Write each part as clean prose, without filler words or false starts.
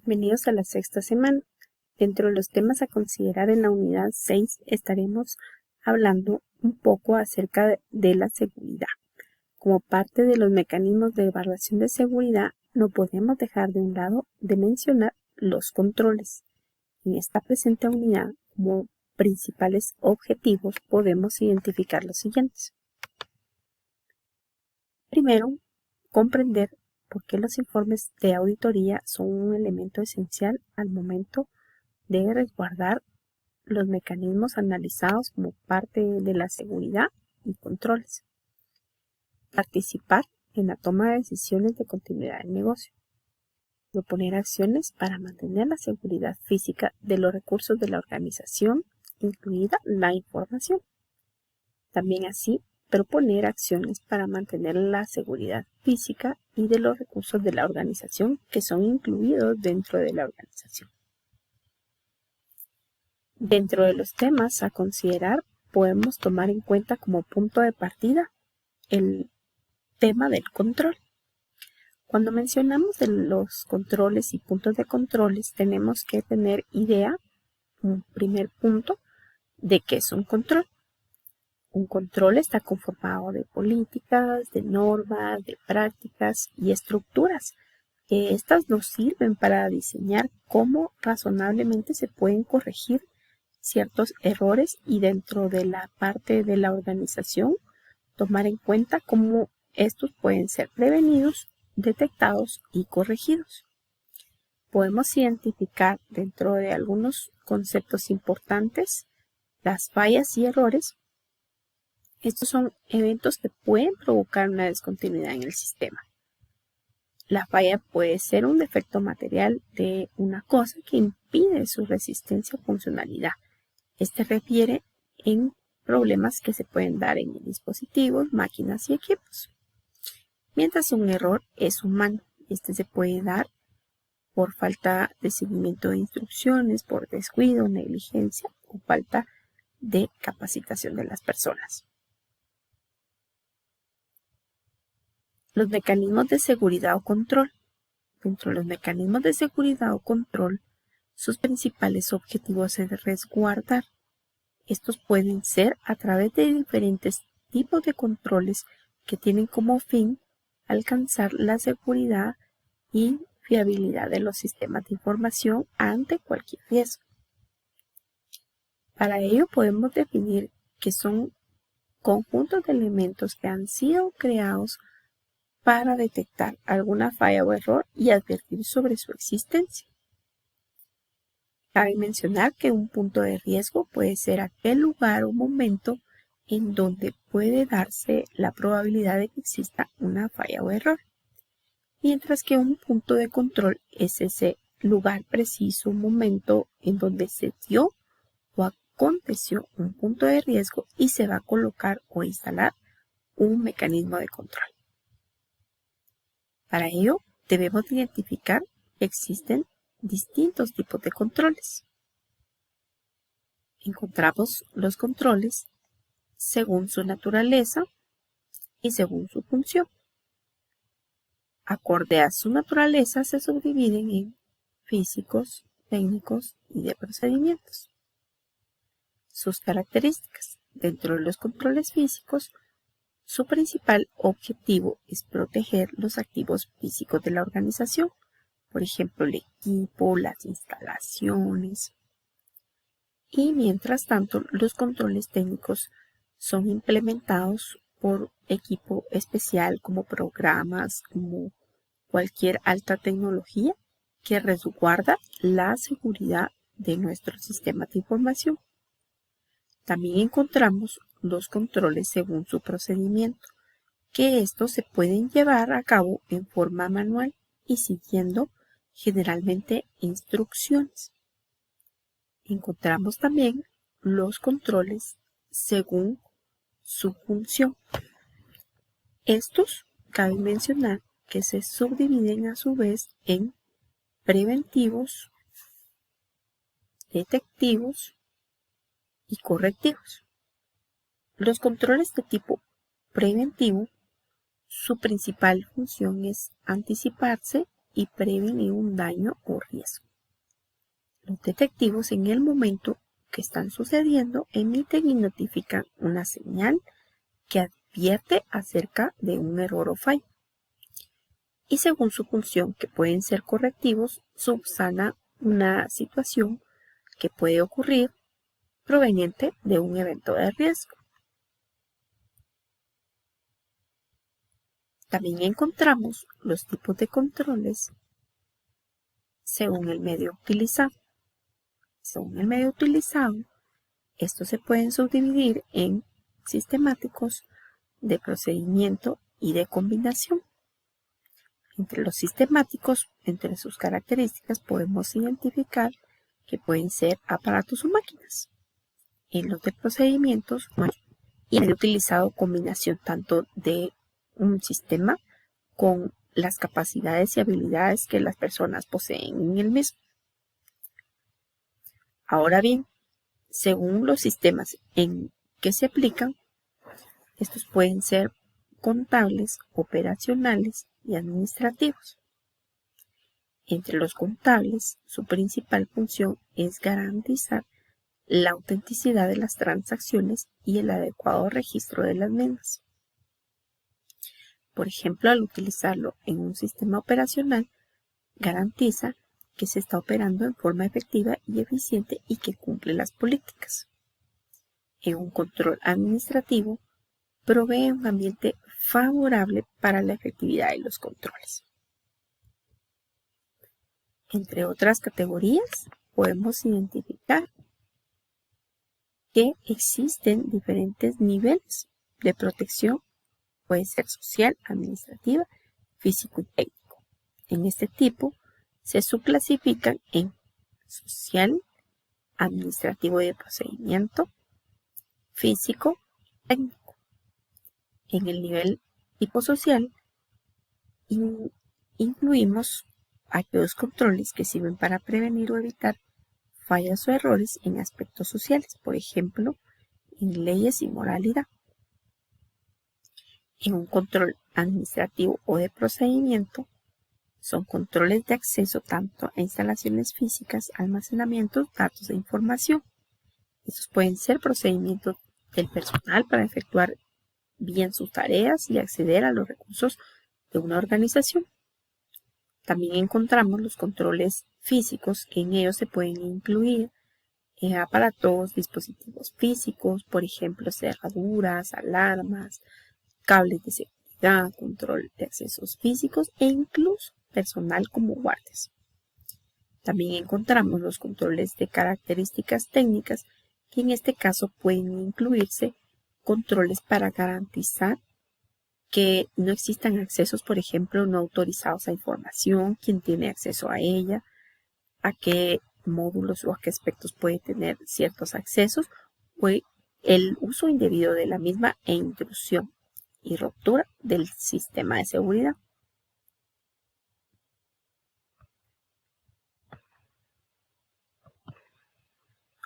Bienvenidos a la sexta semana. Dentro de los temas a considerar en la unidad 6 estaremos hablando un poco acerca de la seguridad. Como parte de los mecanismos de evaluación de seguridad, no podemos dejar de un lado de mencionar los controles. En esta presente unidad, como principales objetivos, podemos identificar los siguientes. Primero, comprender por qué los informes de auditoría son un elemento esencial al momento de resguardar los mecanismos analizados como parte de la seguridad y controles. Participar en la toma de decisiones de continuidad del negocio. Proponer acciones para mantener la seguridad física de los recursos de la organización, incluida la información. También así, proponer acciones para mantener la seguridad física y de los recursos de la organización que son incluidos dentro de la organización. Dentro de los temas a considerar, podemos tomar en cuenta como punto de partida el tema del control. Cuando mencionamos de los controles y puntos de controles, tenemos que tener idea, un primer punto, de qué es un control. Un control está conformado de políticas, de normas, de prácticas y estructuras. Estas nos sirven para diseñar cómo razonablemente se pueden corregir ciertos errores y dentro de la parte de la organización tomar en cuenta cómo estos pueden ser prevenidos, detectados y corregidos. Podemos identificar dentro de algunos conceptos importantes las fallas y errores. Estos son eventos que pueden provocar una discontinuidad en el sistema. La falla puede ser un defecto material de una cosa que impide su resistencia o funcionalidad. Este refiere en problemas que se pueden dar en dispositivos, máquinas y equipos. Mientras un error es humano, este se puede dar por falta de seguimiento de instrucciones, por descuido, negligencia o falta de capacitación de las personas. Los mecanismos de seguridad o control. Dentro de los mecanismos de seguridad o control, sus principales objetivos es resguardar. Estos pueden ser a través de diferentes tipos de controles que tienen como fin alcanzar la seguridad y fiabilidad de los sistemas de información ante cualquier riesgo. Para ello podemos definir que son conjuntos de elementos que han sido creados para detectar alguna falla o error y advertir sobre su existencia. Cabe mencionar que un punto de riesgo puede ser aquel lugar o momento en donde puede darse la probabilidad de que exista una falla o error, mientras que un punto de control es ese lugar preciso, momento en donde se dio o aconteció un punto de riesgo y se va a colocar o instalar un mecanismo de control. Para ello, debemos identificar que existen distintos tipos de controles. Encontramos los controles según su naturaleza y según su función. Acorde a su naturaleza se subdividen en físicos, técnicos y de procedimientos. Sus características. Dentro de los controles físicos, su principal objetivo es proteger los activos físicos de la organización, por ejemplo, el equipo, las instalaciones. Y mientras tanto, los controles técnicos son implementados por equipo especial como programas, como cualquier alta tecnología que resguarda la seguridad de nuestro sistema de información. También encontramos los controles según su procedimiento, que estos se pueden llevar a cabo en forma manual y siguiendo generalmente instrucciones. Encontramos también los controles según su función. Estos cabe mencionar que se subdividen a su vez en preventivos, detectivos y correctivos. Los controles de tipo preventivo, su principal función es anticiparse y prevenir un daño o riesgo. Los detectivos en el momento que están sucediendo emiten y notifican una señal que advierte acerca de un error o fallo. Y según su función, que pueden ser correctivos, subsana una situación que puede ocurrir proveniente de un evento de riesgo. También encontramos los tipos de controles según el medio utilizado. Según el medio utilizado, estos se pueden subdividir en sistemáticos, de procedimiento y de combinación. Entre los sistemáticos, entre sus características, podemos identificar que pueden ser aparatos o máquinas. En los de procedimientos, y en el utilizado combinación tanto de un sistema con las capacidades y habilidades que las personas poseen en el mismo. Ahora bien, según los sistemas en que se aplican, estos pueden ser contables, operacionales y administrativos. Entre los contables, su principal función es garantizar la autenticidad de las transacciones y el adecuado registro de las mismas. Por ejemplo, al utilizarlo en un sistema operacional, garantiza que se está operando en forma efectiva y eficiente y que cumple las políticas. En un control administrativo, provee un ambiente favorable para la efectividad de los controles. Entre otras categorías, podemos identificar que existen diferentes niveles de protección, puede ser social, administrativa, físico y técnico. En este tipo se subclasifican en social, administrativo y de procedimiento, físico y técnico. En el nivel tipo social incluimos aquellos controles que sirven para prevenir o evitar fallas o errores en aspectos sociales, por ejemplo, en leyes y moralidad. En un control administrativo o de procedimiento, son controles de acceso tanto a instalaciones físicas, almacenamientos, datos e información. Estos pueden ser procedimientos del personal para efectuar bien sus tareas y acceder a los recursos de una organización. También encontramos los controles físicos, que en ellos se pueden incluir aparatos, dispositivos físicos, por ejemplo, cerraduras, alarmas, cables de seguridad, control de accesos físicos e incluso personal como guardias. También encontramos los controles de características técnicas, que en este caso pueden incluirse controles para garantizar que no existan accesos, por ejemplo, no autorizados a información, quién tiene acceso a ella, a qué módulos o a qué aspectos puede tener ciertos accesos, o el uso indebido de la misma e intrusión y ruptura del sistema de seguridad.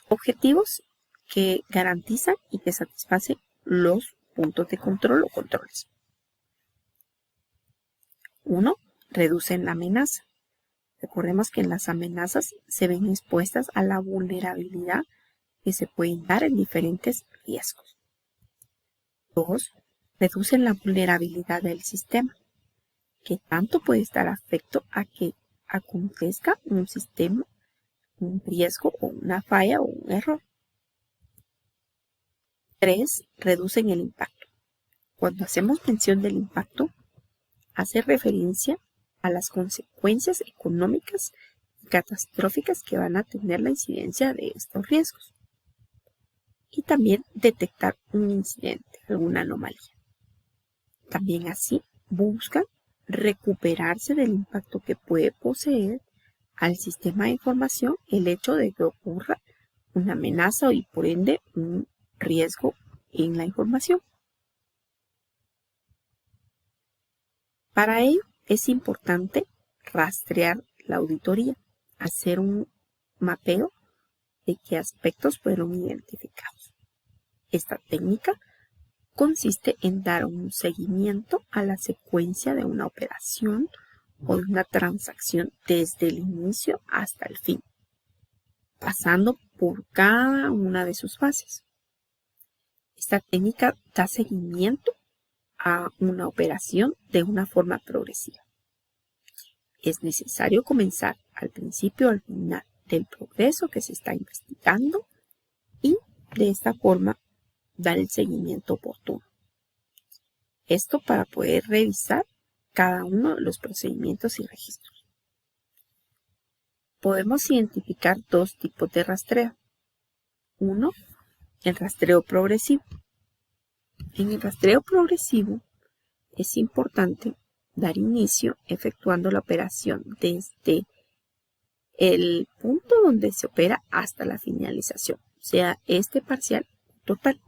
Objetivos que garantizan y que satisfacen los puntos de control o controles. 1. Reducen la amenaza. Recordemos que las amenazas se ven expuestas a la vulnerabilidad que se pueden dar en diferentes riesgos. 2. Reducen la vulnerabilidad del sistema, que tanto puede estar afecto a que acontezca un sistema, un riesgo o una falla o un error. 3. Reducen el impacto. Cuando hacemos mención del impacto, hace referencia a las consecuencias económicas y catastróficas que van a tener la incidencia de estos riesgos. Y también detectar un incidente, alguna anomalía. También así buscan recuperarse del impacto que puede poseer al sistema de información el hecho de que ocurra una amenaza y por ende un riesgo en la información. Para ello es importante rastrear la auditoría, hacer un mapeo de qué aspectos fueron identificados. Esta técnica consiste en dar un seguimiento a la secuencia de una operación o de una transacción desde el inicio hasta el fin, pasando por cada una de sus fases. Esta técnica da seguimiento a una operación de una forma progresiva. Es necesario comenzar al principio o al final del progreso que se está investigando y de esta forma dar el seguimiento oportuno. Esto para poder revisar cada uno de los procedimientos y registros. Podemos identificar dos tipos de rastreo. Uno, el rastreo progresivo. En el rastreo progresivo es importante dar inicio efectuando la operación desde el punto donde se opera hasta la finalización, sea este parcial o total.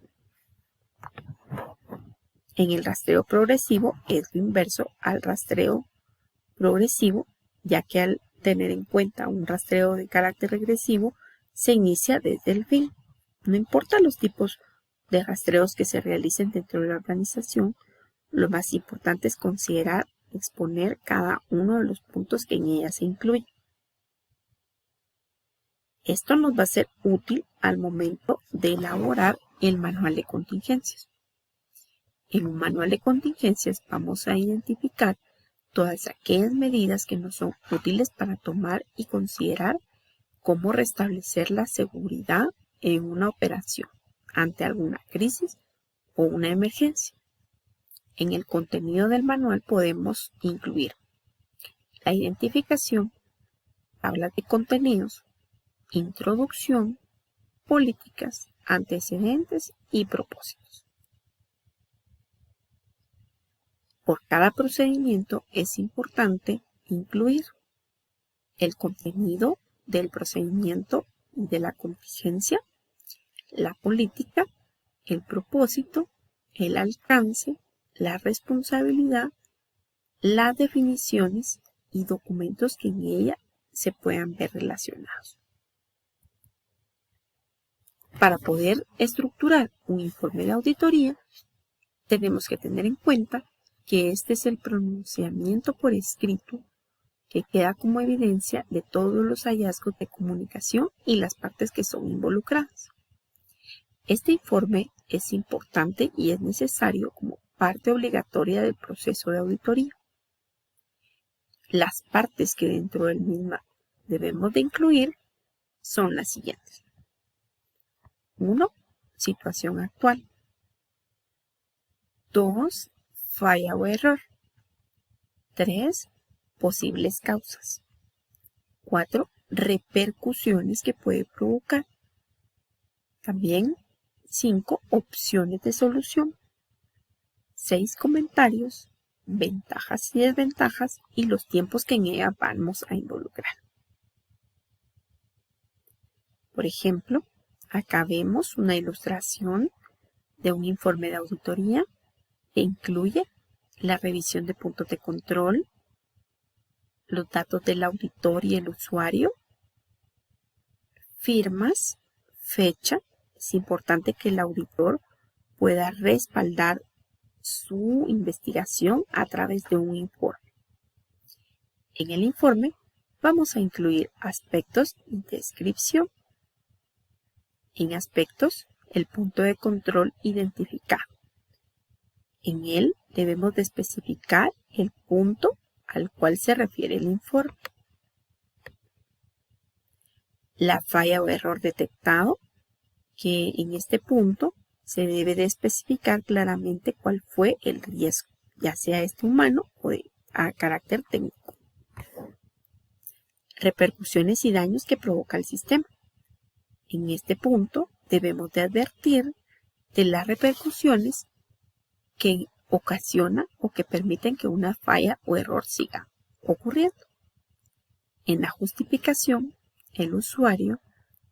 En el rastreo progresivo es lo inverso al rastreo progresivo, ya que al tener en cuenta un rastreo de carácter regresivo, se inicia desde el fin. No importa los tipos de rastreos que se realicen dentro de la organización, lo más importante es considerar exponer cada uno de los puntos que en ella se incluye. Esto nos va a ser útil al momento de elaborar el manual de contingencias. En un manual de contingencias vamos a identificar todas aquellas medidas que nos son útiles para tomar y considerar cómo restablecer la seguridad en una operación ante alguna crisis o una emergencia. En el contenido del manual podemos incluir la identificación, tablas de contenidos, introducción, políticas, antecedentes y propósitos. Por cada procedimiento es importante incluir el contenido del procedimiento y de la contingencia, la política, el propósito, el alcance, la responsabilidad, las definiciones y documentos que en ella se puedan ver relacionados. Para poder estructurar un informe de auditoría, tenemos que tener en cuenta que este es el pronunciamiento por escrito que queda como evidencia de todos los hallazgos de comunicación y las partes que son involucradas. Este informe es importante y es necesario como parte obligatoria del proceso de auditoría. Las partes que dentro del mismo debemos de incluir son las siguientes. 1. Situación actual. 2. Falla o error. 3. Posibles causas. 4. Repercusiones que puede provocar. También 5. Opciones de solución. 6. Comentarios, ventajas y desventajas y los tiempos que en ella vamos a involucrar. Por ejemplo, acá vemos una ilustración de un informe de auditoría que incluye la revisión de puntos de control, los datos del auditor y el usuario, firmas, fecha. Es importante que el auditor pueda respaldar su investigación a través de un informe. En el informe vamos a incluir aspectos de descripción. En aspectos, el punto de control identificado. En él debemos de especificar el punto al cual se refiere el informe. La falla o error detectado, que en este punto se debe de especificar claramente cuál fue el riesgo, ya sea este humano o a carácter técnico. Repercusiones y daños que provoca el sistema. En este punto debemos de advertir de las repercusiones que ocasiona o que permiten que una falla o error siga ocurriendo. En la justificación, el usuario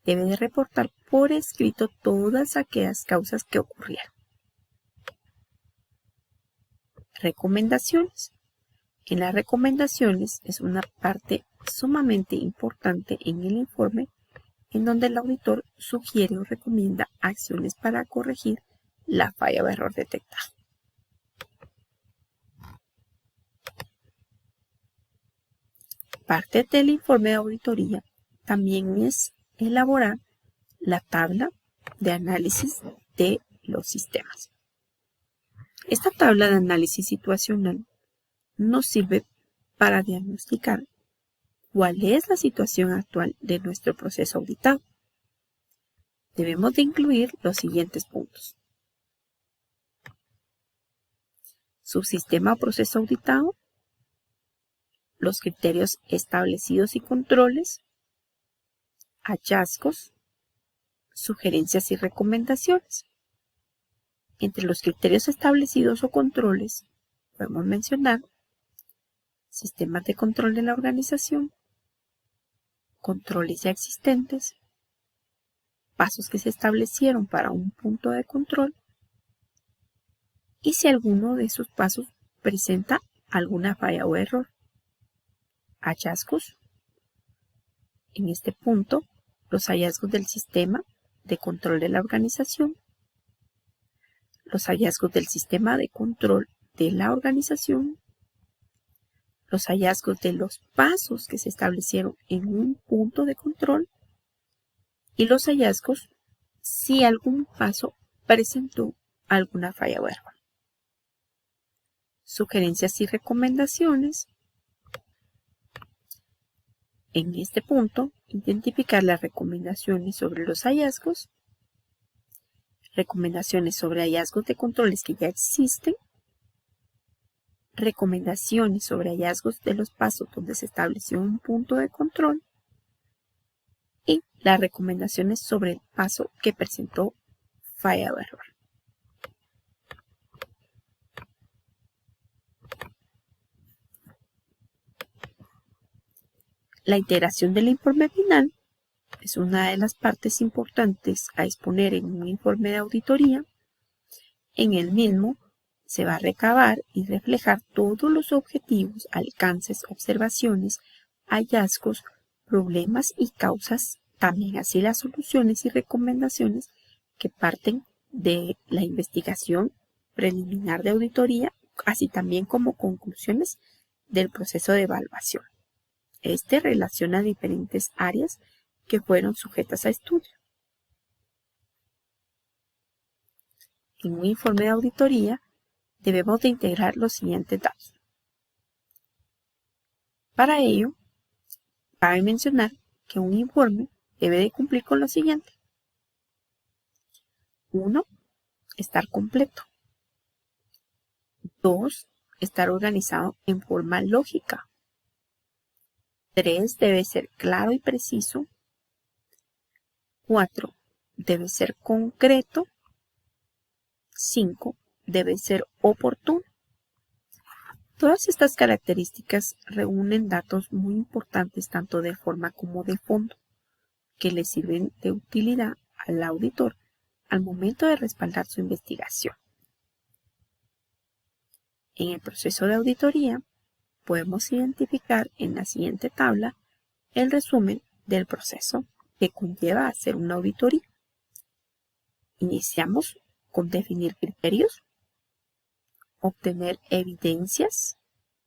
debe de reportar por escrito todas aquellas causas que ocurrieron. Recomendaciones. En las recomendaciones es una parte sumamente importante en el informe en donde el auditor sugiere o recomienda acciones para corregir la falla o error detectado. Parte del informe de auditoría también es elaborar la tabla de análisis de los sistemas. Esta tabla de análisis situacional nos sirve para diagnosticar cuál es la situación actual de nuestro proceso auditado. Debemos de incluir los siguientes puntos: subsistema o proceso auditado, los criterios establecidos y controles, hallazgos, sugerencias y recomendaciones. Entre los criterios establecidos o controles podemos mencionar sistemas de control de la organización, controles ya existentes, pasos que se establecieron para un punto de control y si alguno de esos pasos presenta alguna falla o error. Hallazgos. En este punto, los hallazgos del sistema de control de la organización, los hallazgos del sistema de control de la organización, los hallazgos de los pasos que se establecieron en un punto de control y los hallazgos si algún paso presentó alguna falla o error. Sugerencias y recomendaciones. En este punto, identificar las recomendaciones sobre los hallazgos, recomendaciones sobre hallazgos de controles que ya existen, recomendaciones sobre hallazgos de los pasos donde se estableció un punto de control y las recomendaciones sobre el paso que presentó falla o error. La integración del informe final es una de las partes importantes a exponer en un informe de auditoría. En el mismo se va a recabar y reflejar todos los objetivos, alcances, observaciones, hallazgos, problemas y causas, también así las soluciones y recomendaciones que parten de la investigación preliminar de auditoría, así también como conclusiones del proceso de evaluación. Este relaciona diferentes áreas que fueron sujetas a estudio. En un informe de auditoría debemos de integrar los siguientes datos. Para ello, cabe mencionar que un informe debe de cumplir con lo siguiente. 1. Estar completo. 2. Estar organizado en forma lógica. 3. Debe ser claro y preciso. 4. Debe ser concreto. 5. Debe ser oportuno. Todas estas características reúnen datos muy importantes tanto de forma como de fondo, que le sirven de utilidad al auditor al momento de respaldar su investigación. En el proceso de auditoría, podemos identificar en la siguiente tabla el resumen del proceso que conlleva hacer una auditoría. Iniciamos con definir criterios, obtener evidencias,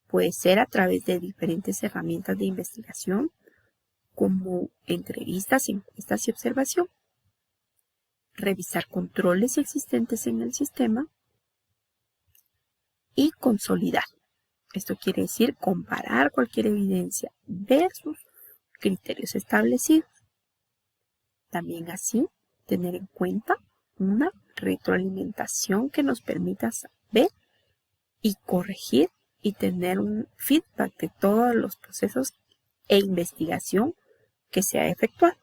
puede ser a través de diferentes herramientas de investigación, como entrevistas, encuestas y observación, revisar controles existentes en el sistema y consolidar. Esto quiere decir comparar cualquier evidencia versus criterios establecidos. También así tener en cuenta una retroalimentación que nos permita saber y corregir y tener un feedback de todos los procesos e investigación que se ha efectuado.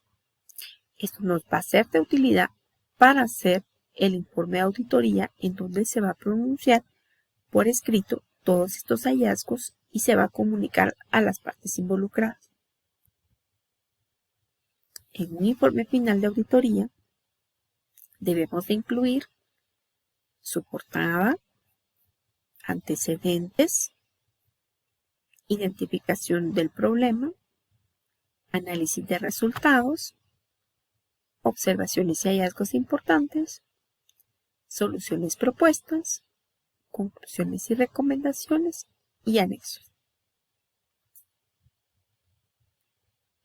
Esto nos va a ser de utilidad para hacer el informe de auditoría en donde se va a pronunciar por escrito todos estos hallazgos y se va a comunicar a las partes involucradas. En un informe final de auditoría debemos de incluir su portada, antecedentes, identificación del problema, análisis de resultados, observaciones y hallazgos importantes, soluciones propuestas, conclusiones y recomendaciones y anexos.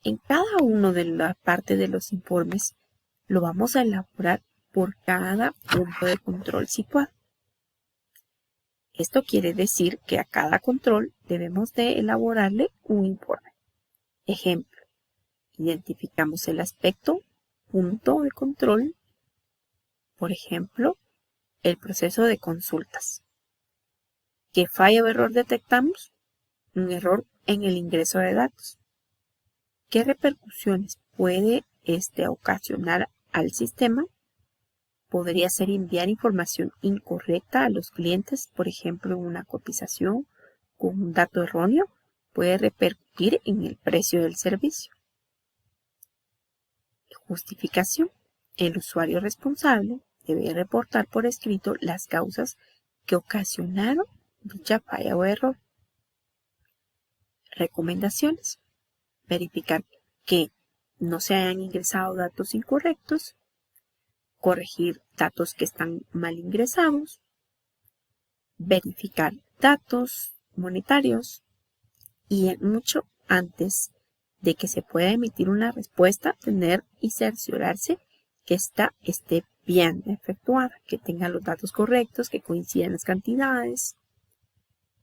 En cada uno de la parte de los informes lo vamos a elaborar por cada punto de control situado. Esto quiere decir que a cada control debemos de elaborarle un informe. Ejemplo, identificamos el aspecto punto de control, por ejemplo, el proceso de consultas. ¿Qué falla o error detectamos? Un error en el ingreso de datos. ¿Qué repercusiones puede ocasionar al sistema? Podría ser enviar información incorrecta a los clientes, por ejemplo, una cotización con un dato erróneo puede repercutir en el precio del servicio. Justificación. El usuario responsable debe reportar por escrito las causas que ocasionaron dicha falla o error. Recomendaciones. Verificar que no se hayan ingresado datos incorrectos, corregir datos que están mal ingresados, verificar datos monetarios y mucho antes de que se pueda emitir una respuesta, tener y cerciorarse que ésta esté bien efectuada, que tenga los datos correctos, que coincidan las cantidades.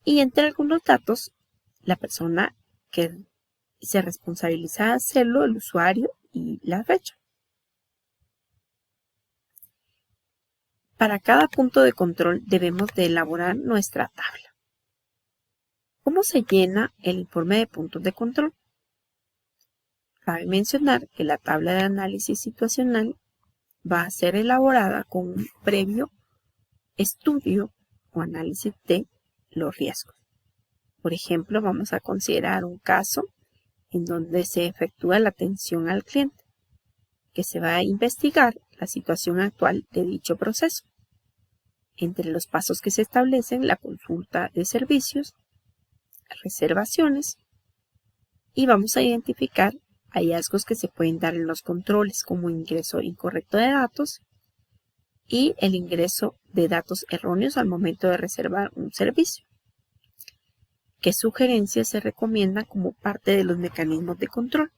Y entre algunos datos, la persona que se responsabiliza de hacerlo, el usuario y la fecha. Para cada punto de control debemos de elaborar nuestra tabla. ¿Cómo se llena el informe de puntos de control? Cabe mencionar que la tabla de análisis situacional va a ser elaborada con un previo estudio o análisis de los riesgos. Por ejemplo, vamos a considerar un caso en donde se efectúa la atención al cliente, que se va a investigar la situación actual de dicho proceso. Entre los pasos que se establecen, la consulta de servicios, reservaciones, y vamos a identificar hallazgos que se pueden dar en los controles, como ingreso incorrecto de datos y el ingreso de datos erróneos al momento de reservar un servicio. ¿Qué sugerencias se recomiendan como parte de los mecanismos de control?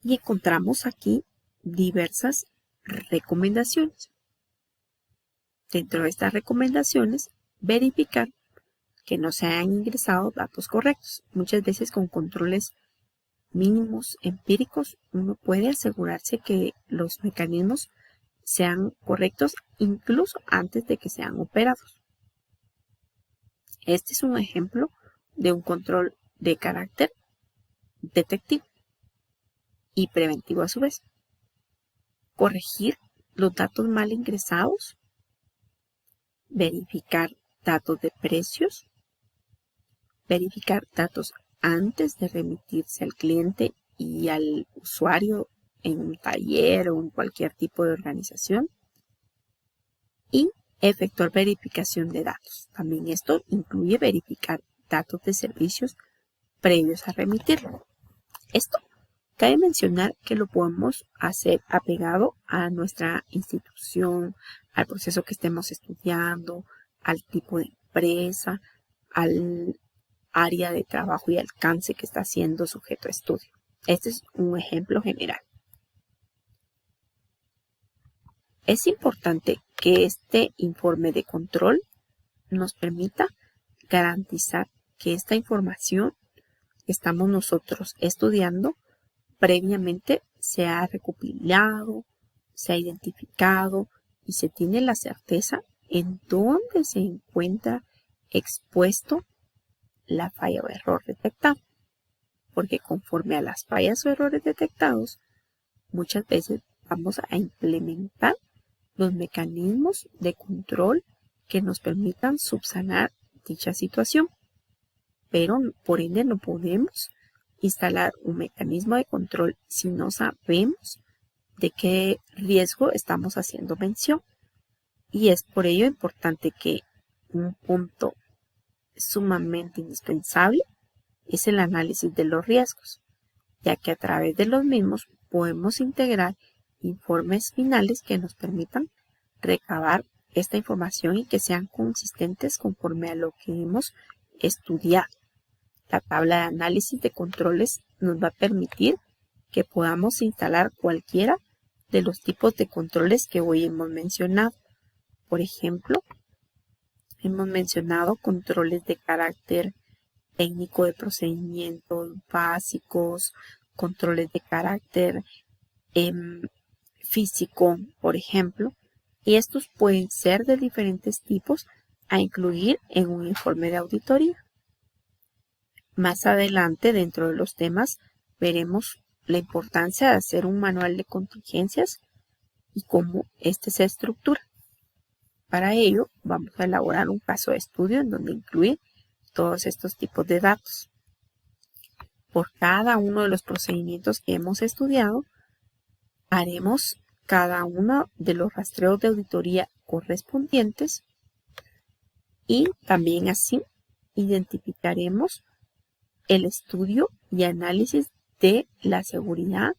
Y encontramos aquí diversas recomendaciones. Dentro de estas recomendaciones, verificar que no se hayan ingresado datos correctos. Muchas veces con controles mínimos empíricos uno puede asegurarse que los mecanismos sean correctos incluso antes de que sean operados. Este es un ejemplo de un control de carácter detectivo y preventivo a su vez. Corregir los datos mal ingresados, verificar datos de precios, verificar datos antes de remitirse al cliente y al usuario en un taller o en cualquier tipo de organización, y efectuar verificación de datos. También esto incluye verificar datos de servicios previos a remitirlo. Esto cabe mencionar que lo podemos hacer apegado a nuestra institución, al proceso que estemos estudiando, al tipo de empresa, al área de trabajo y alcance que está siendo sujeto a estudio. Este es un ejemplo general. Es importante que este informe de control nos permita garantizar que esta información que estamos nosotros estudiando previamente se ha recopilado, se ha identificado y se tiene la certeza en dónde se encuentra expuesto la falla o error detectado. Porque conforme a las fallas o errores detectados, muchas veces vamos a implementar los mecanismos de control que nos permitan subsanar dicha situación. Pero por ende no podemos instalar un mecanismo de control si no sabemos de qué riesgo estamos haciendo mención. Y es por ello importante que un punto sumamente indispensable es el análisis de los riesgos, ya que a través de los mismos podemos integrar informes finales que nos permitan recabar esta información y que sean consistentes conforme a lo que hemos estudiado. La tabla de análisis de controles nos va a permitir que podamos instalar cualquiera de los tipos de controles que hoy hemos mencionado. Por ejemplo, hemos mencionado controles de carácter técnico de procedimientos básicos, controles de carácter físico, por ejemplo, y estos pueden ser de diferentes tipos a incluir en un informe de auditoría. Más adelante, dentro de los temas, veremos la importancia de hacer un manual de contingencias y cómo este se estructura. Para ello, vamos a elaborar un caso de estudio en donde incluye todos estos tipos de datos. Por cada uno de los procedimientos que hemos estudiado, haremos cada uno de los rastreos de auditoría correspondientes y también así identificaremos el estudio y análisis de la seguridad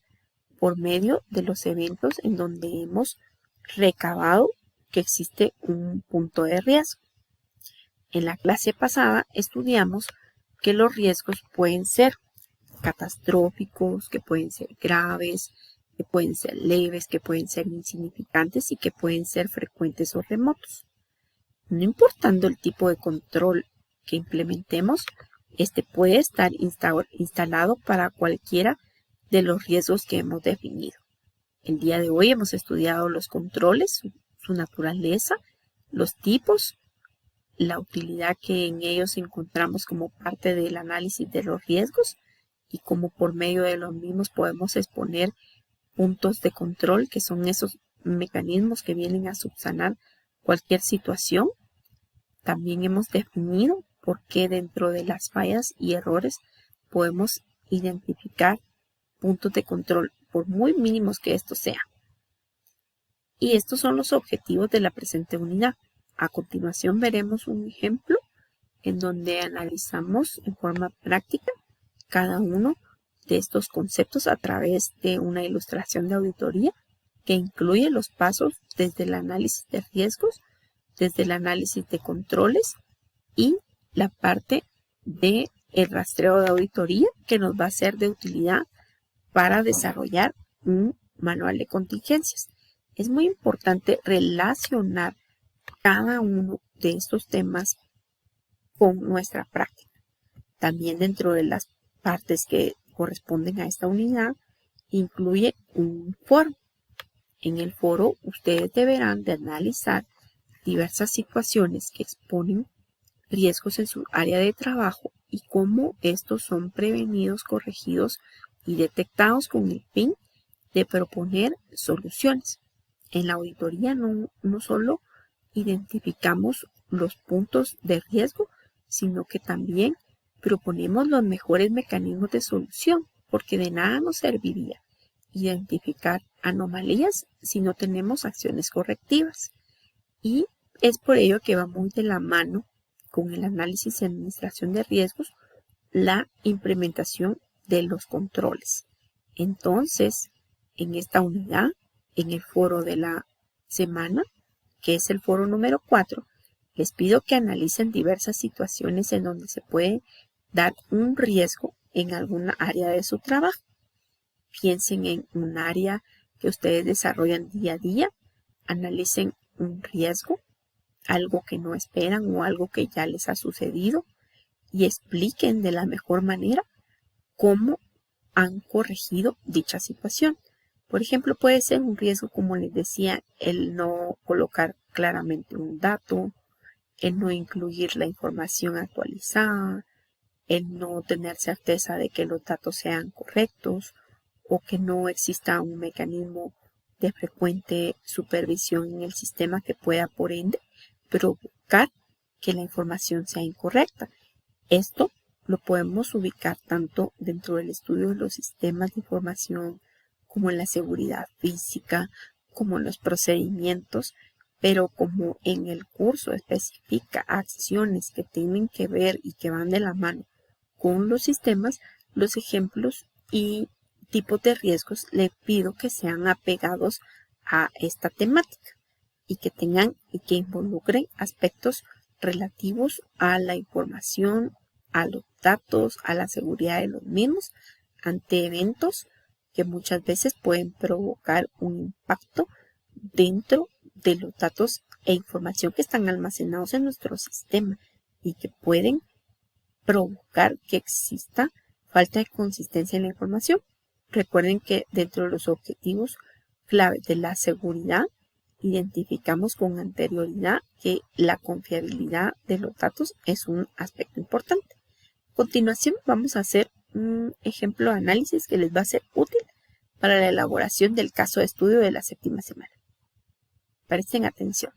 por medio de los eventos en donde hemos recabado que existe un punto de riesgo. En la clase pasada estudiamos que los riesgos pueden ser catastróficos, que pueden ser graves, que pueden ser leves, que pueden ser insignificantes y que pueden ser frecuentes o remotos. No importando el tipo de control que implementemos, este puede estar instalado para cualquiera de los riesgos que hemos definido. El día de hoy hemos estudiado los controles, su naturaleza, los tipos, la utilidad que en ellos encontramos como parte del análisis de los riesgos y cómo por medio de los mismos podemos exponer puntos de control, que son esos mecanismos que vienen a subsanar cualquier situación. También hemos definido por qué dentro de las fallas y errores podemos identificar puntos de control, por muy mínimos que estos sean. Y estos son los objetivos de la presente unidad. A continuación veremos un ejemplo en donde analizamos en forma práctica cada uno de estos conceptos a través de una ilustración de auditoría que incluye los pasos desde el análisis de riesgos, desde el análisis de controles y la parte de el rastreo de auditoría que nos va a ser de utilidad para desarrollar un manual de contingencias. Es muy importante relacionar cada uno de estos temas con nuestra práctica. También dentro de las partes que corresponden a esta unidad incluye un foro. En el foro ustedes deberán de analizar diversas situaciones que exponen riesgos en su área de trabajo y cómo estos son prevenidos, corregidos y detectados con el fin de proponer soluciones. En la auditoría no solo identificamos los puntos de riesgo, sino que también proponemos los mejores mecanismos de solución, porque de nada nos serviría identificar anomalías si no tenemos acciones correctivas. Y es por ello que va muy de la mano con el análisis y administración de riesgos la implementación de los controles. Entonces, en esta unidad, en el foro de la semana, que es el foro número 4, les pido que analicen diversas situaciones en donde se puede dar un riesgo en alguna área de su trabajo. Piensen en un área que ustedes desarrollan día a día, analicen un riesgo, algo que no esperan o algo que ya les ha sucedido y expliquen de la mejor manera cómo han corregido dicha situación. Por ejemplo, puede ser un riesgo, como les decía, el no colocar claramente un dato, el no incluir la información actualizada, el no tener certeza de que los datos sean correctos o que no exista un mecanismo de frecuente supervisión en el sistema que pueda, por ende, provocar que la información sea incorrecta. Esto lo podemos ubicar tanto dentro del estudio de los sistemas de información como en la seguridad física, como en los procedimientos, pero como en el curso especifica acciones que tienen que ver y que van de la mano con los sistemas, los ejemplos y tipos de riesgos le pido que sean apegados a esta temática y que tengan y que involucren aspectos relativos a la información, a los datos, a la seguridad de los mismos, ante eventos que muchas veces pueden provocar un impacto dentro de los datos e información que están almacenados en nuestro sistema y que pueden provocar que exista falta de consistencia en la información. Recuerden que dentro de los objetivos claves de la seguridad identificamos con anterioridad que la confiabilidad de los datos es un aspecto importante. A continuación vamos a hacer un ejemplo de análisis que les va a ser útil para la elaboración del caso de estudio de la 7ª semana. Presten atención.